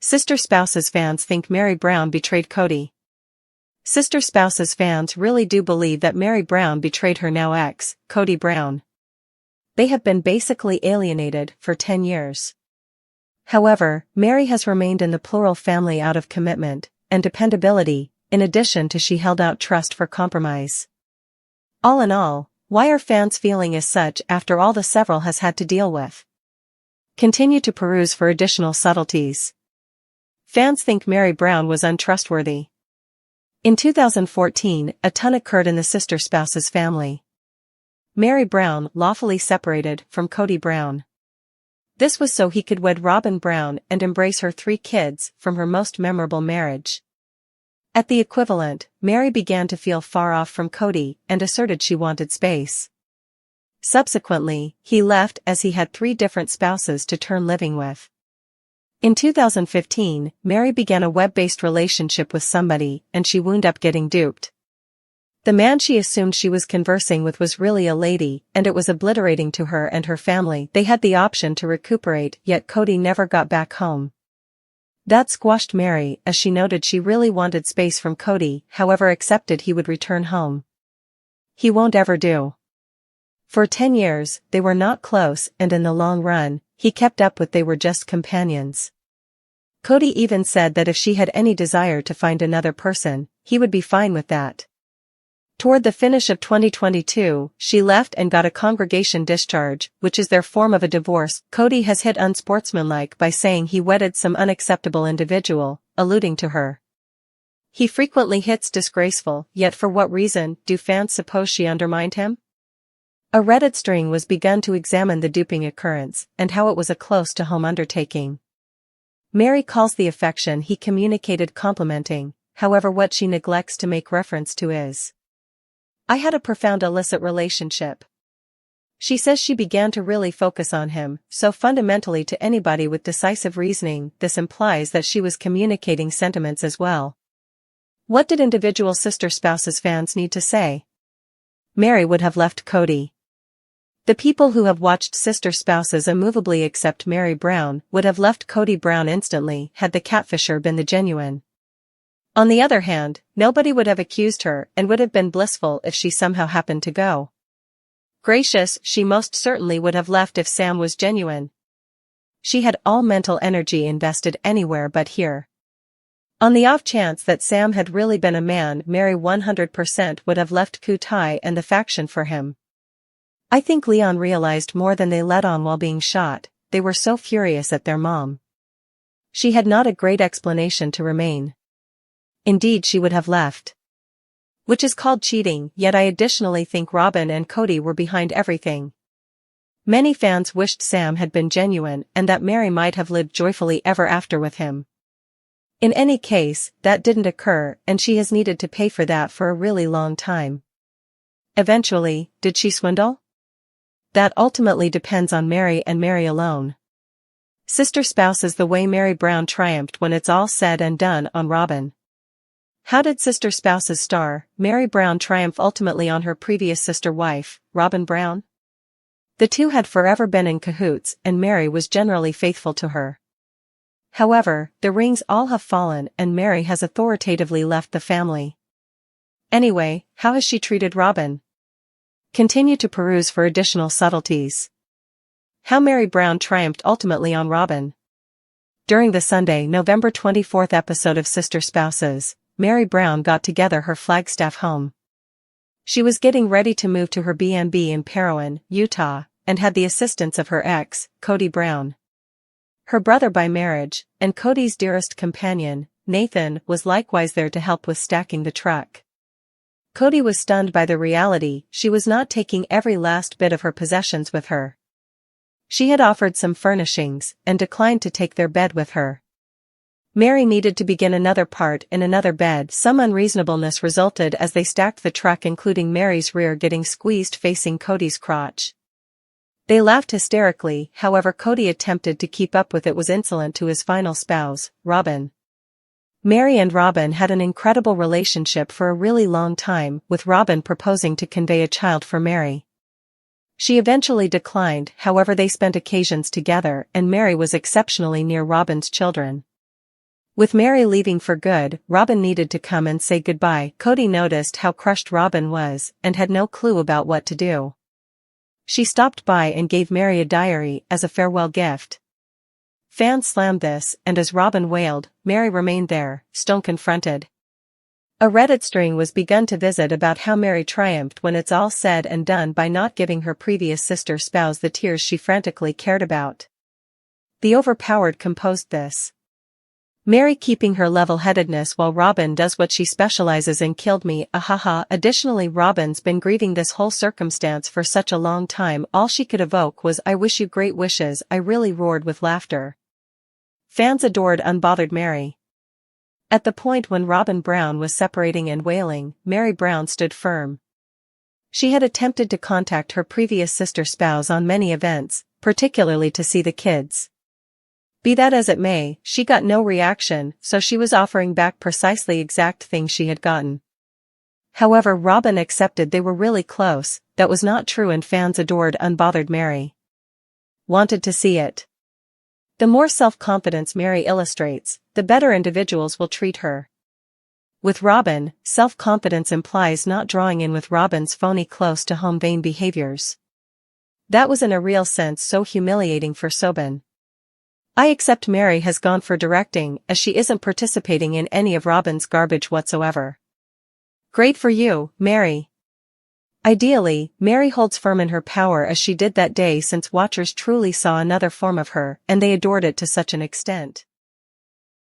Sister Spouse's fans think Meri Brown betrayed Kody. Sister Spouse's fans really do believe that Meri Brown betrayed her now ex, Kody Brown. They have been basically alienated for 10 years. However, Meri has remained in the plural family out of commitment and dependability, in addition to she held out trust for compromise. All in all, why are fans feeling as such after all the several has had to deal with? Continue to peruse for additional subtleties. Fans think Meri Brown was untrustworthy. In 2014, a ton occurred in the Sister Spouse's family. Meri Brown lawfully separated from Kody Brown. This was so he could wed Robyn Brown and embrace her 3 kids from her most memorable marriage. At the equivalent, Meri began to feel far off from Kody and asserted she wanted space. Subsequently, he left as he had 3 different spouses to turn living with. In 2015, Meri began a web-based relationship with somebody and she wound up getting duped. The man she assumed she was conversing with was really a lady, and it was obliterating to her and her family. They had the option to recuperate, yet Kody never got back home. That squashed Meri, as she noted she really wanted space from Kody, however accepted he would return home. He won't ever do. For 10 years, they were not close, and in the long run, he kept up with they were just companions. Kody even said that if she had any desire to find another person, he would be fine with that. Toward the finish of 2022, she left and got a congregation discharge, which is their form of a divorce. Kody has hit unsportsmanlike by saying he wedded some unacceptable individual, alluding to her. He frequently hits disgraceful, yet for what reason do fans suppose she undermined him? A Reddit string was begun to examine the duping occurrence, and how it was a close-to-home undertaking. Meri calls the affection he communicated complimenting, however what she neglects to make reference to is, "I had a profound illicit relationship." She says she began to really focus on him, so fundamentally to anybody with decisive reasoning, this implies that she was communicating sentiments as well. What did individual Sister Spouse's fans need to say? Meri would have left Kody. The people who have watched Sister Spouses immovably accept Meri Brown would have left Kody Brown instantly had the catfisher been the genuine. On the other hand, nobody would have accused her and would have been blissful if she somehow happened to go. Gracious, she most certainly would have left if Sam was genuine. She had all mental energy invested anywhere but here. On the off chance that Sam had really been a man, Meri 100% would have left Kody and the faction for him. I think Leon realized more than they let on while being shot, they were so furious at their mom. She had not a great explanation to remain. Indeed she would have left. Which is called cheating, yet I additionally think Robyn and Kody were behind everything. Many fans wished Sam had been genuine and that Meri might have lived joyfully ever after with him. In any case, that didn't occur and she has needed to pay for that for a really long time. Eventually, did she swindle? That ultimately depends on Meri and Meri alone. Sister Spouse is the way Meri Brown triumphed when it's all said and done on Robyn. How did Sister Spouse's star, Meri Brown, triumph ultimately on her previous sister wife, Robyn Brown? The two had forever been in cahoots and Meri was generally faithful to her. However, the rings all have fallen and Meri has authoritatively left the family. Anyway, how has she treated Robyn? Continue to peruse for additional subtleties. How Meri Brown triumphed ultimately on Robyn. During the Sunday, November 24th episode of Sister Spouses, Meri Brown got together her Flagstaff home. She was getting ready to move to her B&B in Parowan, Utah, and had the assistance of her ex, Kody Brown. Her brother by marriage, and Kody's dearest companion, Nathan, was likewise there to help with stacking the truck. Kody was stunned by the reality she was not taking every last bit of her possessions with her. She had offered some furnishings and declined to take their bed with her. Meri needed to begin another part in another bed. Some unreasonableness resulted as they stacked the truck, including Meri's rear getting squeezed facing Kody's crotch. They laughed hysterically, however Kody attempted to keep up with it was insolent to his final spouse, Robyn. Meri and Robyn had an incredible relationship for a really long time, with Robyn proposing to convey a child for Meri. She eventually declined, however they spent occasions together and Meri was exceptionally near Robyn's children. With Meri leaving for good, Robin needed to come and say goodbye. Kody noticed how crushed Robin was and had no clue about what to do. She stopped by and gave Meri a diary as a farewell gift. Fans slammed this, and as Robin wailed, Meri remained there, stone confronted. A Reddit string was begun to visit about how Meri triumphed when it's all said and done by not giving her previous sister spouse the tears she frantically cared about. The overpowered composed this. Meri keeping her level-headedness while Robin does what she specializes in killed me, ahaha. Additionally, Robin's been grieving this whole circumstance for such a long time. All she could evoke was I wish you great wishes. I really roared with laughter. Fans adored unbothered Meri. At the point when Robin Brown was separating and wailing, Meri Brown stood firm. She had attempted to contact her previous sister spouse on many events, particularly to see the kids. Be that as it may, she got no reaction, so she was offering back precisely the exact thing she had gotten. However, Robin accepted they were really close. That was not true, and fans adored unbothered Meri. Wanted to see it. The more self-confidence Meri illustrates, the better individuals will treat her. With Robin, self-confidence implies not drawing in with Robin's phony close-to-home vain behaviors. That was in a real sense so humiliating for Sobin. I accept Meri has gone for directing, as she isn't participating in any of Robin's garbage whatsoever. Great for you, Meri. Ideally, Meri holds firm in her power as she did that day, since watchers truly saw another form of her, and they adored it to such an extent.